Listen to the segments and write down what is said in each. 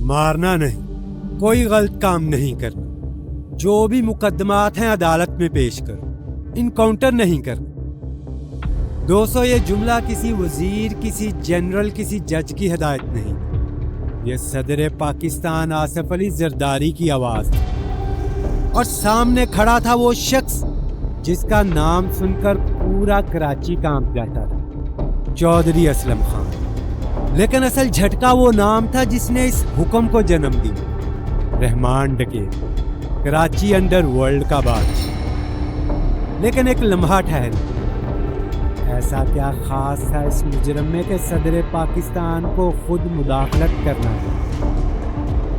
مارنا نہیں، کوئی غلط کام نہیں کرنا، جو بھی مقدمات ہیں عدالت میں پیش کرو، انکاؤنٹر نہیں کرنا۔ دوستو، یہ جملہ کسی وزیر، کسی جنرل، کسی جج کی ہدایت نہیں، یہ صدر پاکستان آصف علی زرداری کی آواز تھی، اور سامنے کھڑا تھا وہ شخص جس کا نام سن کر پورا کراچی کانپ جاتا تھا، چودھری اسلم خان۔ لیکن اصل جھٹکا وہ نام تھا جس نے اس حکم کو جنم دی، رحمان ڈکیت، کراچی انڈر ورلڈ کا بادشاہ۔ لیکن ایک لمحہ ٹھہرے، ایسا کیا خاص تھا اس مجرم میں کہ صدر پاکستان کو خود مداخلت کرنا تھا؟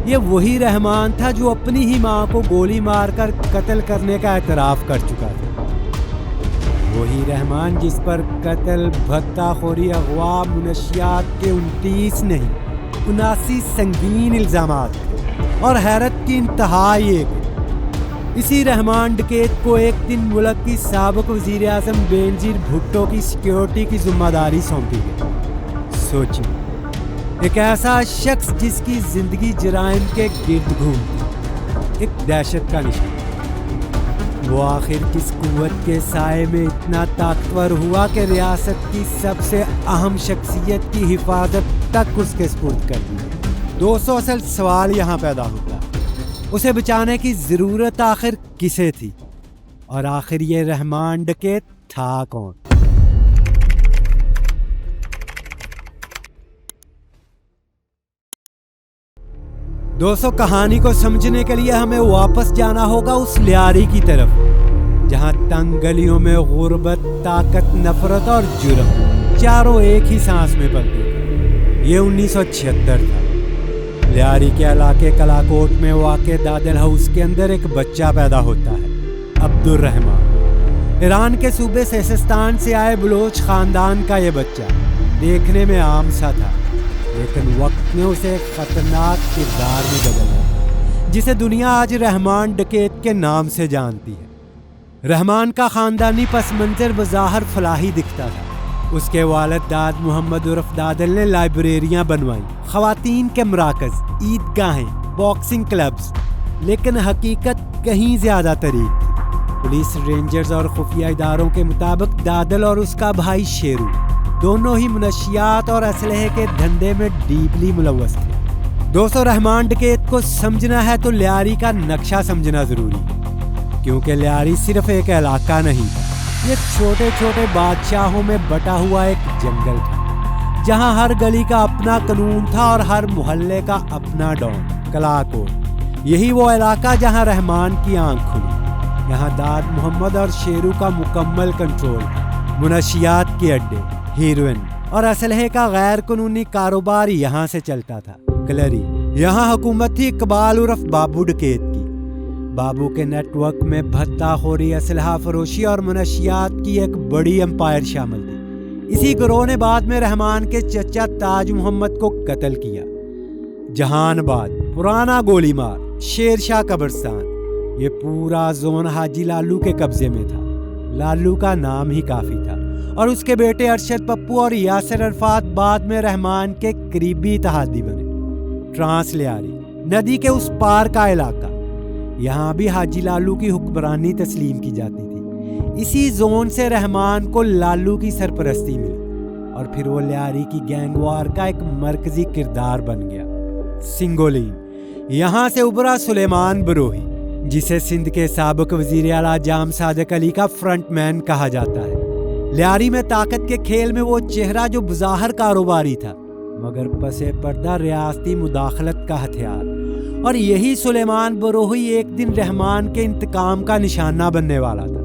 یہ وہی رحمان تھا جو اپنی ہی ماں کو گولی مار کر قتل کرنے کا اعتراف کر چکا تھا، وہی رحمان جس پر قتل، بھتہ خوری، اغوا، منشیات کے 29 نہیں 79 سنگین الزامات تھے، اور حیرت کی انتہا یہ کہ اسی رحمان ڈکیت کو ایک دن ملک کی سابق وزیر اعظم بینظیر بھٹو کی سیکیورٹی کی ذمہ داری سونپی گئی۔ سوچیے، ایک ایسا شخص جس کی زندگی جرائم کے گرد گھومتی، ایک دہشت کا نشان، وہ آخر کس قوت کے سائے میں اتنا طاقتور ہوا کہ ریاست کی سب سے اہم شخصیت کی حفاظت تک اس کے سپرد کر دی؟ دوستو، اصل سوال یہاں پیدا ہوتا ہے، اسے بچانے کی ضرورت آخر کسے تھی، اور آخر یہ رحمان ڈکیت تھا کون؟ دوستو، کہانی کو سمجھنے کے لیے ہمیں واپس جانا ہوگا اس لیاری کی طرف جہاں تنگ گلیوں میں غربت، طاقت، نفرت اور جرم چاروں ایک ہی سانس میں پلتے تھے۔ یہ 1976 تھا۔ لیاری کے علاقے کلاکوٹ میں واقع دادل ہاؤس کے اندر ایک بچہ پیدا ہوتا ہے، عبد الرحمان۔ ایران کے صوبے سیستان سے آئے بلوچ خاندان کا یہ بچہ دیکھنے میں عام سا تھا، لیکن وقت نے اسے خطرناک کردار میں بدل دیا جسے دنیا آج رحمان ڈکیت کے نام سے جانتی ہے۔ رحمان کا خاندانی پس منظر بظاہر فلاحی دکھتا تھا۔ اس کے والد داد محمد عرف دادل نے لائبریریاں بنوائیں، خواتین کے مراکز، عیدگاہیں، باکسنگ کلبز، لیکن حقیقت کہیں زیادہ طریق تھی۔ پولیس رینجرز اور خفیہ اداروں کے مطابق دادل اور اس کا بھائی شیرو دونوں ہی منشیات اور اسلحے کے دھندے میں ڈیپلی ملوث تھے۔ دوستو، رحمان ڈکیت کو سمجھنا ہے تو لیاری کا نقشہ سمجھنا ضروری ہے، کیونکہ لیاری صرف ایک علاقہ نہیں تھا، یہ چھوٹے چھوٹے بادشاہوں میں بٹا ہوا ایک جنگل تھا، جہاں ہر گلی کا اپنا قانون تھا اور ہر محلے کا اپنا ڈان۔ کلاکوٹ، یہی وہ علاقہ جہاں رحمان کی آنکھ کھلی، یہاں داد محمد اور شیرو کا مکمل کنٹرول تھا۔ منشیات کے اڈے، ہیروئن اور اسلحے کا غیر قانونی کاروبار یہاں سے چلتا تھا۔ کلری، یہاں حکومت تھی اقبال عرف بابو ڈکیت کی۔ بابو کے نیٹ ورک میں بھتہ خوری، اسلحہ فروشی اور منشیات کی ایک بڑی امپائر شامل تھی۔ اسی گروہ نے بعد میں رحمان کے چچا تاج محمد کو قتل کیا۔ جہان آباد، پرانا گولی مار، شیر شاہ قبرستان، یہ پورا زون حاجی لالو کے قبضے میں تھا۔ لالو کا نام ہی کافی تھا، اور اس کے بیٹے ارشد پپو اور یاسر عرفات بعد میں رحمان کے قریبی اتحادی بنے۔ ٹرانس لیاری، ندی کے اس پار کا علاقہ، یہاں بھی حاجی لالو کی حکمرانی تسلیم کی جاتی تھی۔ اسی زون سے رحمان کو لالو کی سرپرستی ملی، اور پھر وہ لیاری کی گینگ وار کا ایک مرکزی کردار بن گیا۔ سنگولین، یہاں سے ابھرا سلیمان بروہی، جسے سندھ کے سابق وزیر اعلیٰ جام صادق علی کا فرنٹ مین کہا جاتا ہے۔ لیاری میں طاقت کے کھیل میں وہ چہرہ جو بظاہر کاروباری تھا مگر پس پردہ ریاستی مداخلت کا ہتھیار، اور یہی سلیمان بروہی ایک دن رحمان کے انتقام کا نشانہ بننے والا تھا۔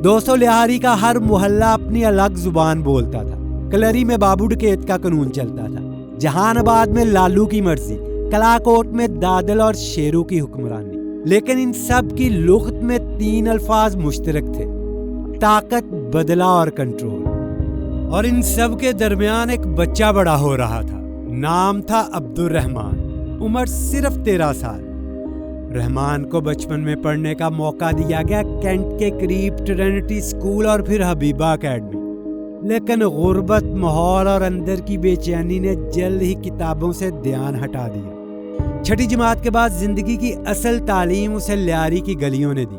دوستو، لیاری کا ہر محلہ اپنی الگ زبان بولتا تھا۔ کلری میں بابو ڈکیت کا قانون چلتا تھا، جہان آباد میں لالو کی مرضی، کلاکوٹ میں دادل اور شیرو کی حکمرانی۔ لیکن ان سب کی لغت میں 3 الفاظ مشترک تھے: طاقت، بدلہ اور کنٹرول۔ اور ان سب کے درمیان ایک بچہ بڑا ہو رہا تھا، نام تھا عبد الرحمان، عمر صرف 13 سال۔ رحمان کو بچپن میں پڑھنے کا موقع دیا گیا کینٹ کے قریب ٹرینٹی اسکول اور پھر حبیبہ اکیڈمی۔ لیکن غربت، ماحول اور اندر کی بے چینی نے جلد ہی کتابوں سے دھیان ہٹا دیا۔ چھٹی جماعت کے بعد زندگی کی اصل تعلیم اسے لیاری کی گلیوں نے دی،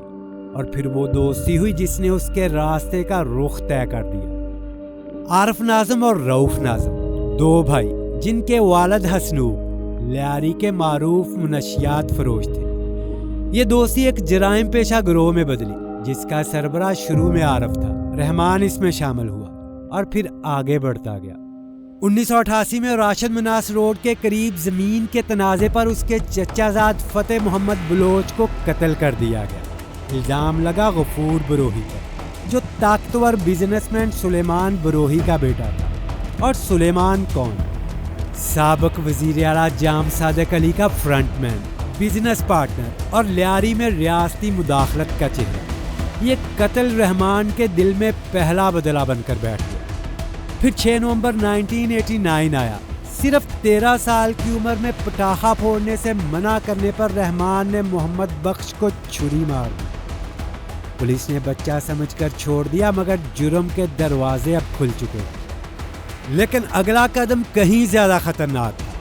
اور پھر وہ دوستی ہوئی جس نے اس کے راستے کا رخ طے کر دیا۔ عارف ناظم اور رؤف ناظم، دو بھائی جن کے والد حسنوب لیاری کے معروف منشیات فروش تھے۔ یہ دوستی ایک جرائم پیشہ گروہ میں بدلی، جس کا سربراہ شروع میں عارف تھا۔ رحمان اس میں شامل ہوا اور پھر آگے بڑھتا گیا۔ 1988 میں راشد مناس روڈ کے قریب زمین کے تنازع پر اس کے چچا زاد فتح محمد بلوچ کو قتل کر دیا گیا۔ الزام لگا غفور بروہی پر، جو طاقتور بزنس مین سلیمان بروہی کا بیٹا تھا۔ اور سلیمان کون؟ سابق وزیر اعلیٰ جام صادق علی کا فرنٹ مین، بزنس پارٹنر اور لیاری میں ریاستی مداخلت کا چہرہ۔ یہ قتل رحمان کے دل میں پہلا بدلہ بن کر بیٹھ گیا۔ پھر 6 نومبر 1989 آیا۔ صرف 13 سال کی عمر میں پٹاخہ پھوڑنے سے منع کرنے پر رحمان نے محمد بخش کو چھری مار دی۔ پولیس نے بچہ سمجھ کر چھوڑ دیا، مگر جرم کے دروازے اب کھل چکے تھے۔ لیکن اگلا قدم کہیں زیادہ خطرناک تھا۔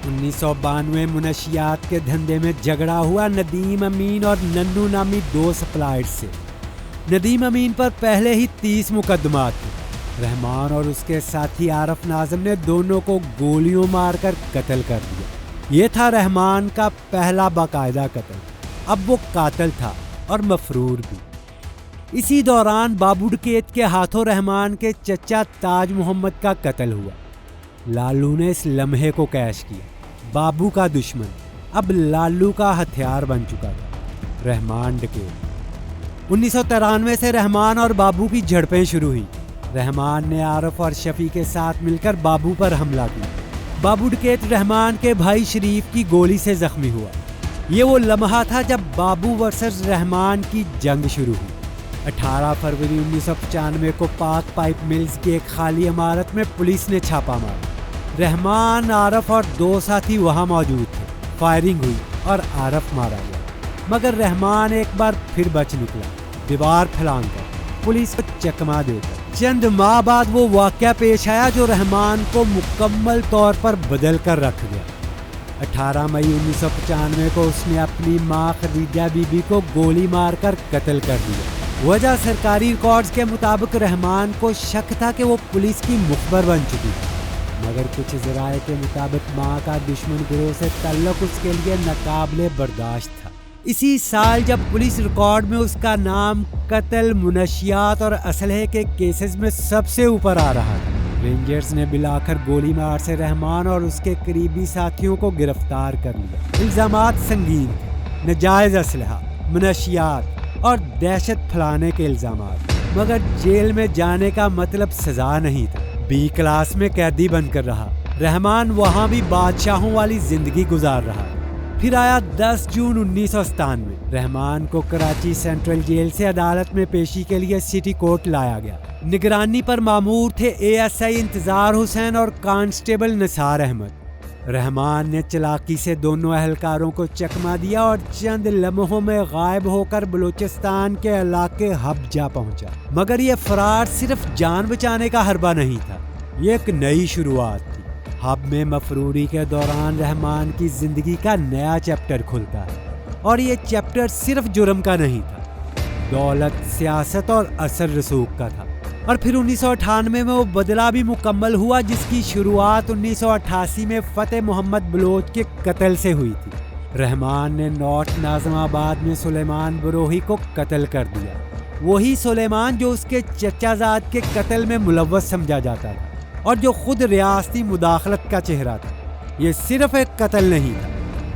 1992 منشیات کے دھندے میں جھگڑا ہوا ندیم امین اور ننو نامی دو سپلائر سے۔ ندیم امین پر پہلے ہی 30 مقدمات تھے۔ رحمان اور اس کے ساتھی عارف ناظم نے دونوں کو گولیوں مار کر قتل کر دیا۔ یہ تھا رحمان کا پہلا باقاعدہ قتل۔ اب وہ قاتل تھا اور مفرور بھی۔ اسی دوران بابو ڈکیت کے ہاتھوں رحمان کے چچا تاج محمد کا قتل ہوا۔ لالو نے اس لمحے کو کیش کیا۔ بابو کا دشمن اب لالو کا ہتھیار بن چکا تھا، رحمان ڈکیت۔ 1993 سے رحمان اور بابو کی جھڑپیں شروع ہوئی۔ رحمان نے عارف اور شفیع کے ساتھ مل کر بابو پر حملہ کیا۔ بابو ڈکیت رحمان کے بھائی شریف کی گولی سے زخمی ہوا۔ یہ وہ لمحہ تھا جب بابو ورسز رحمان کی جنگ شروع ہوئی۔ 18 فروری 1995 کو پاک پائپ ملز کی ایک خالی عمارت میں پولیس نے چھاپا مارا۔ رحمان، عارف اور دو ساتھی وہاں موجود تھے۔ فائرنگ ہوئی اور عارف مارا گیا، مگر رحمان ایک بار پھر بچ نکلا، دیوار پھلانگ کر، پولیس کو چکما دے کر۔ چند ماہ بعد وہ واقعہ پیش آیا جو رحمان کو مکمل طور پر بدل کر رکھ گیا۔ 18 مئی 1995 کو اس نے اپنی ماں خدیجہ بی بی کو گولی مار کر قتل کر دیا۔ وجہ سرکاری ریکارڈز کے مطابق رحمان کو شک تھا کہ وہ پولیس کی مخبر بن چکی تھی، مگر کچھ ذرائع کے مطابق ماں کا دشمن گروہ سے تعلق اس کے لیے ناقابل برداشت تھا۔ اسی سال جب پولیس ریکارڈ میں اس کا نام قتل، منشیات اور اسلحے کے کیسز میں سب سے اوپر آ رہا تھا، رینجرز نے بلاخر گولی مار سے رحمان اور اس کے قریبی ساتھیوں کو گرفتار کر لیا۔ الزامات سنگین تھے، ناجائز اسلحہ، منشیات اور دہشت پھیلانے کے الزامات، مگر جیل میں جانے کا مطلب سزا نہیں تھا۔ بی کلاس میں قیدی بن کر رہا۔ رحمان وہاں بھی بادشاہوں والی زندگی گزار رہا۔ پھر آیا 10 جون 1997۔ رحمان کو کراچی سینٹرل جیل سے عدالت میں پیشی کے لیے سٹی کورٹ لایا گیا۔ نگرانی پر مامور تھے ASI انتظار حسین اور کانسٹیبل نثار احمد۔ رحمان نے چلاکی سے دونوں اہلکاروں کو چکما دیا اور چند لمحوں میں غائب ہو کر بلوچستان کے علاقے حب جا پہنچا۔ مگر یہ فرار صرف جان بچانے کا حربہ نہیں تھا، یہ ایک نئی شروعات تھی۔ حب میں مفروری کے دوران رحمان کی زندگی کا نیا چیپٹر کھلتا ہے، اور یہ چیپٹر صرف جرم کا نہیں تھا، دولت، سیاست اور اثر رسوخ کا تھا۔ اور پھر 1998 میں وہ بدلہ بھی مکمل ہوا جس کی شروعات 1988 میں فتح محمد بلوچ کے قتل سے ہوئی تھی۔ رحمان نے نارتھ ناظم آباد میں سلیمان بروہی کو قتل کر دیا، وہی سلیمان جو اس کے چچا زاد کے قتل میں ملوث سمجھا جاتا تھا اور جو خود ریاستی مداخلت کا چہرہ تھا۔ یہ صرف ایک قتل نہیں تھا،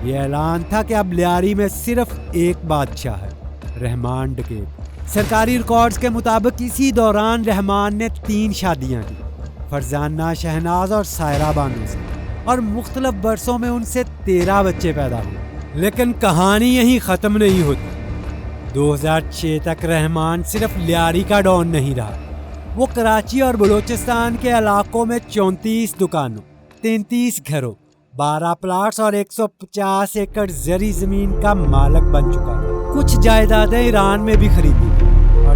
یہ اعلان تھا کہ اب لیاری میں صرف ایک بادشاہ ہے، رحمان ڈکیت۔ سرکاری ریکارڈز کے مطابق اسی دوران رحمان نے 3 شادیاں کی، فرزانہ، شہناز اور سائرہ بانو سے، اور مختلف برسوں میں ان سے 13 بچے پیدا ہوئے۔ لیکن کہانی یہیں ختم نہیں ہوتی۔ 2006 تک رحمان صرف لیاری کا ڈان نہیں رہا، وہ کراچی اور بلوچستان کے علاقوں میں 34 دکانوں، 33 گھروں، 12 پلاٹس اور 150 ایکڑ زرعی زمین کا مالک بن چکا تھا۔ کچھ جائیدادیں ایران میں بھی خریدی اور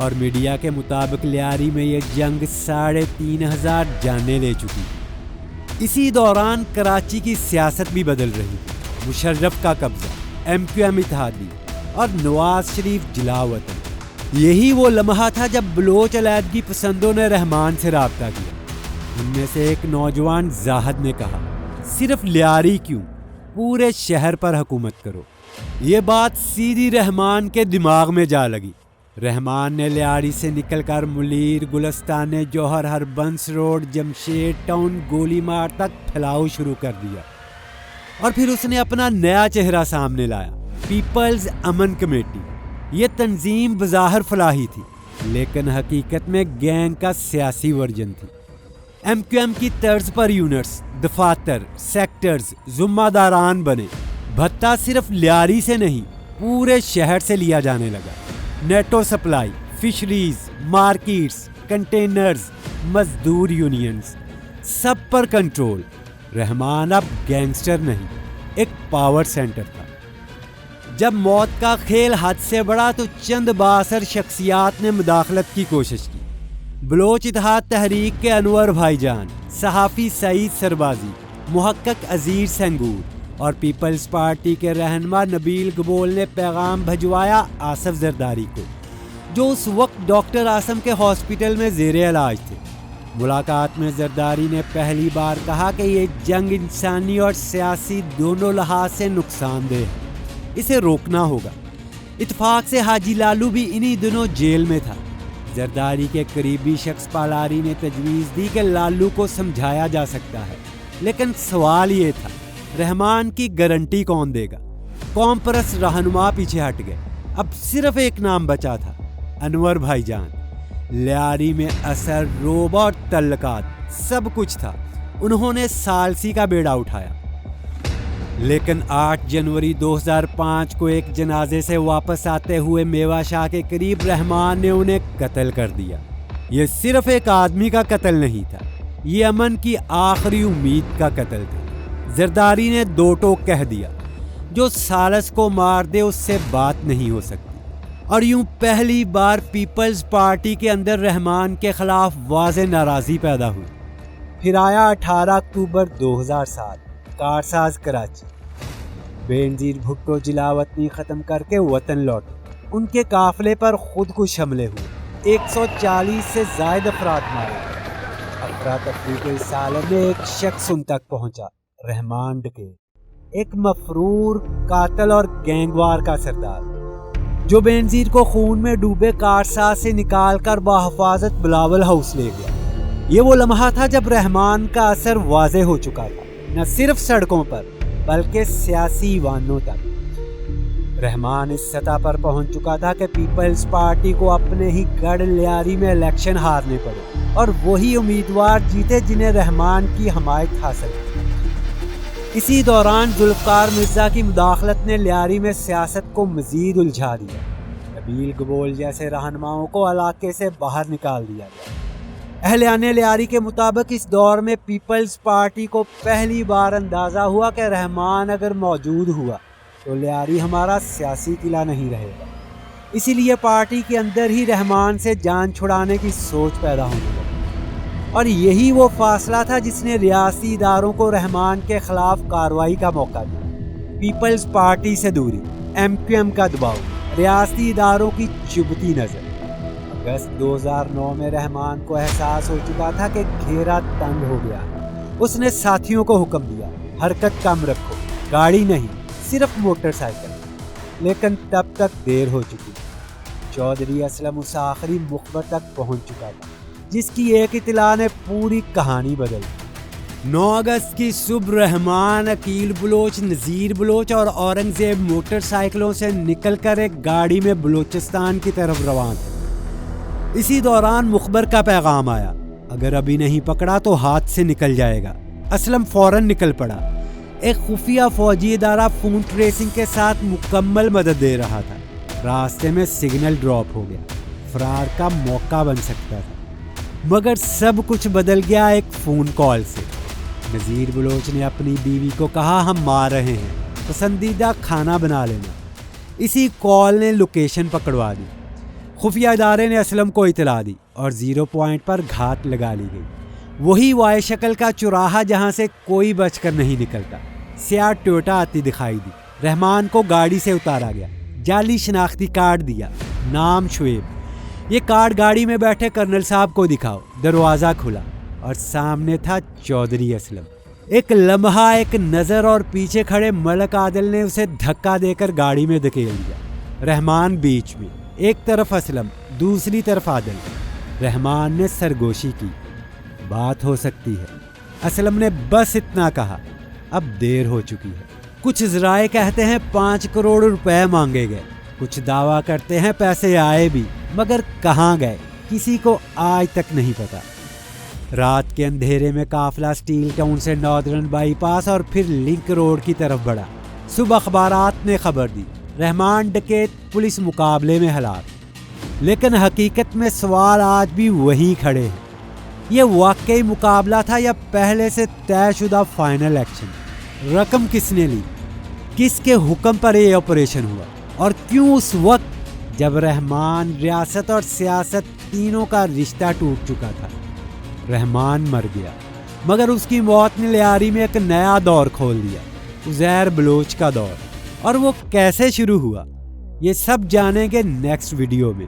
اور میڈیا کے مطابق لیاری میں یہ جنگ 3500 جانیں لے چکی. اسی دوران کراچی کی سیاست بھی بدل رہی تھی. مشرف کا قبضہ، MQM اتحادی اور نواز شریف جلا وطن. یہی وہ لمحہ تھا جب بلوچ علیحدگی پسندوں نے رحمان سے رابطہ کیا. ان میں سے ایک نوجوان زاہد نے کہا، صرف لیاری کیوں، پورے شہر پر حکومت کرو. یہ بات سیدھی رحمان کے دماغ میں جا لگی. رحمان نے لیاری سے نکل کر ملیر، گلستان جوہر، ہربنس روڈ، جمشید ٹاؤن، گولی مار تک پھیلاؤ شروع کر دیا. اور پھر اس نے اپنا نیا چہرہ سامنے لایا، پیپلز امن کمیٹی. یہ تنظیم بظاہر فلاحی تھی لیکن حقیقت میں گینگ کا سیاسی ورژن تھی. MQM کی طرز پر یونٹس، دفاتر، سیکٹرز ذمہ داران بنے. بھتہ صرف لیاری سے نہیں، پورے شہر سے لیا جانے لگا. NATO supply, fisheries, markets, containers, مزدور یونینز، سب پر کنٹرول. رحمان اب گینگسٹر نہیں، ایک پاور سینٹر تھا. جب موت کا کھیل حد سے بڑھا تو چند بااثر شخصیات نے مداخلت کی کوشش کی. بلوچ اتحاد تحریک کے انور بھائی جان، صحافی سعید سربازی، محقق عزیز سنگور اور پیپلز پارٹی کے رہنما نبیل گبول نے پیغام بھجوایا آصف زرداری کو، جو اس وقت ڈاکٹر عاصم کے ہاسپٹل میں زیر علاج تھے. ملاقات میں زرداری نے پہلی بار کہا کہ یہ جنگ انسانی اور سیاسی دونوں لحاظ سے نقصان دہ ہے، اسے روکنا ہوگا. اتفاق سے حاجی لالو بھی انہی دنوں جیل میں تھا. زرداری کے قریبی شخص پالاری نے تجویز دی کہ لالو کو سمجھایا جا سکتا ہے، لیکن سوال یہ تھا رحمان کی گارنٹی کون دے گا؟ قوم پرست رہنما پیچھے ہٹ گئے. اب صرف ایک نام بچا تھا، انور بھائی جان. لیاری میں اثر، روب اور تعلقات سب کچھ تھا. انہوں نے ثالثی کا بیڑا اٹھایا. لیکن 8 جنوری 2005 کو ایک جنازے سے واپس آتے ہوئے میوہ شاہ کے قریب رحمان نے انہیں قتل کر دیا. یہ صرف ایک آدمی کا قتل نہیں تھا، یہ امن کی آخری امید کا قتل تھا. زرداری نے دو ٹوک کہہ دیا، جو سالس کو مار دے اس سے بات نہیں ہو سکتی. اور یوں پہلی بار پیپلز پارٹی کے اندر رحمان کے خلاف واضح ناراضی پیدا ہوئی. پھر آیا 18 اکتوبر 2007، کارساز کراچی. بینظیر بھٹو جلا وطنی ختم کر کے وطن لوٹے. ان کے قافلے پر خود کش حملے ہوئے، 140 سے زائد افراد مارے. افراتفری کے اس عالم میں ایک شخص ان تک پہنچا، رحمان ڈکیت، ایک مفرور قاتل اور گینگوار کا سردار، جو بینظیر کو خون میں ڈوبے کارساز سے نکال کر بحفاظت بلاول ہاؤس لے گیا. یہ وہ لمحہ تھا جب رحمان کا اثر واضح ہو چکا تھا، نہ صرف سڑکوں پر بلکہ سیاسی ایوانوں تک. رحمان اس سطح پر پہنچ چکا تھا کہ پیپلز پارٹی کو اپنے ہی گڑھ لیاری میں الیکشن ہارنے پڑے اور وہی امیدوار جیتے جنہیں رحمان کی حمایت حاصل تھی. اسی دوران ذوالفقار مرزا کی مداخلت نے لیاری میں سیاست کو مزید الجھا دیا. نبیل گبول جیسے رہنماؤں کو علاقے سے باہر نکال دیا گیا. اہلیان لیاری کے مطابق اس دور میں پیپلز پارٹی کو پہلی بار اندازہ ہوا کہ رحمان اگر موجود ہوا تو لیاری ہمارا سیاسی قلعہ نہیں رہے گا. اسی لیے پارٹی کے اندر ہی رحمان سے جان چھڑانے کی سوچ پیدا ہونے لگی. اور یہی وہ فاصلہ تھا جس نے ریاستی اداروں کو رحمان کے خلاف کارروائی کا موقع دیا. پیپلز پارٹی سے دوری، MQM کا دباؤ، ریاستی اداروں کی چبھتی نظر. اگست 2009 میں رحمان کو احساس ہو چکا تھا کہ گھیرا تنگ ہو گیا. اس نے ساتھیوں کو حکم دیا، حرکت کم رکھو، گاڑی نہیں، صرف موٹر سائیکل. لیکن تب تک دیر ہو چکی. چودھری اسلم اس آخری مخبر تک پہنچ چکا تھا جس کی ایک اطلاع نے پوری کہانی بدل دی. 9 اگست کی صبح رحمان، عقیل بلوچ، نذیر بلوچ اور اورنگزیب موٹر سائیکلوں سے نکل کر ایک گاڑی میں بلوچستان کی طرف روان تھے. اسی دوران مخبر کا پیغام آیا، اگر ابھی نہیں پکڑا تو ہاتھ سے نکل جائے گا. اسلم فوراً نکل پڑا. ایک خفیہ فوجی ادارہ فون ٹریسنگ کے ساتھ مکمل مدد دے رہا تھا. راستے میں سگنل ڈراپ ہو گیا، فرار کا موقع بن سکتا تھا. مگر سب کچھ بدل گیا ایک فون کال سے. نذیر بلوچ نے اپنی بیوی کو کہا، ہم مار رہے ہیں، پسندیدہ کھانا بنا لینا. اسی کال نے لوکیشن پکڑوا دی. خفیہ ادارے نے اسلم کو اطلاع دی اور 0 پوائنٹ پر گھات لگا لی گئی، وہی وائے شکل کا چوراہا جہاں سے کوئی بچ کر نہیں نکلتا۔ سیاہ ٹویوٹا آتی دکھائی دی، رحمان کو گاڑی سے اتارا گیا، جعلی شناختی کارڈ دیا، نام شعیب۔ یہ کارڈ گاڑی میں بیٹھے کرنل صاحب کو دکھاؤ۔ دروازہ کھلا اور سامنے تھا چودھری اسلم۔ ایک لمحہ، ایک نظر، اور پیچھے کھڑے ملک عادل نے اسے دھکا دے کر گاڑی میں دھکیل دیا۔ رحمان بیچ میں، ایک طرف اسلم، دوسری طرف عادل۔ رحمان نے سرگوشی کی، بات ہو سکتی ہے۔ اسلم نے بس اتنا کہا، اب دیر ہو چکی ہے۔ کچھ ذرائع کہتے ہیں 5 کروڑ روپے مانگے گئے، کچھ دعویٰ کرتے ہیں پیسے آئے بھی، مگر کہاں گئے کسی کو آج تک نہیں پتا۔ رات کے اندھیرے میں قافلہ سٹیل ٹاؤن سے ناردرن بائی پاس اور پھر لنک روڈ کی طرف بڑھا۔ صبح اخبارات نے خبر دی، رحمان ڈکیت پولیس مقابلے میں ہلاک۔ لیکن حقیقت میں سوال آج بھی وہیں کھڑے ہیں، یہ واقعی مقابلہ تھا یا پہلے سے طے شدہ فائنل ایکشن؟ رقم کس نے لی؟ کس کے حکم پر یہ آپریشن ہوا؟ اور کیوں اس وقت جب رحمان، ریاست اور سیاست تینوں کا رشتہ ٹوٹ چکا تھا؟ رحمان مر گیا، مگر اس کی موت نے لیاری میں ایک نیا دور کھول دیا، عزیر بلوچ کا دور۔ اور وہ کیسے شروع ہوا، یہ سب جانیں گے نیکسٹ ویڈیو میں۔